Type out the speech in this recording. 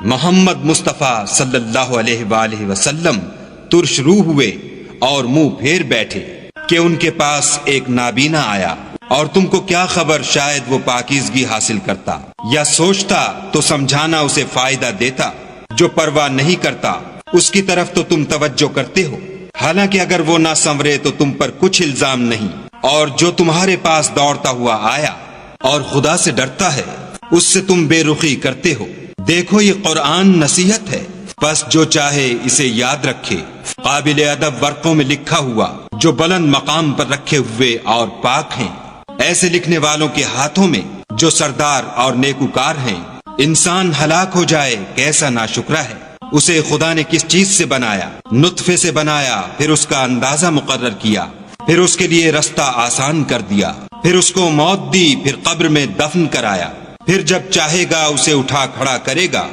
محمد مصطفیٰ صلی اللہ علیہ وآلہ وسلم ترش روح ہوئے اور منہ پھیر بیٹھے کہ ان کے پاس ایک نابینا آیا، اور تم کو کیا خبر شاید وہ پاکیزگی حاصل کرتا یا سوچتا تو سمجھانا اسے فائدہ دیتا۔ جو پرواہ نہیں کرتا اس کی طرف تو تم توجہ کرتے ہو، حالانکہ اگر وہ نہ سنورے تو تم پر کچھ الزام نہیں، اور جو تمہارے پاس دوڑتا ہوا آیا اور خدا سے ڈرتا ہے اس سے تم بے رخی کرتے ہو۔ دیکھو یہ قرآن نصیحت ہے، بس جو چاہے اسے یاد رکھے۔ قابل ادب ورقوں میں لکھا ہوا جو بلند مقام پر رکھے ہوئے اور پاک ہیں، ایسے لکھنے والوں کے ہاتھوں میں جو سردار اور نیکوکار ہیں۔ انسان ہلاک ہو جائے کیسا ناشکرا ہے۔ اسے خدا نے کس چیز سے بنایا؟ نطفے سے بنایا، پھر اس کا اندازہ مقرر کیا، پھر اس کے لیے رستہ آسان کر دیا، پھر اس کو موت دی، پھر قبر میں دفن کرایا، پھر جب چاہے گا اسے اٹھا کھڑا کرے گا۔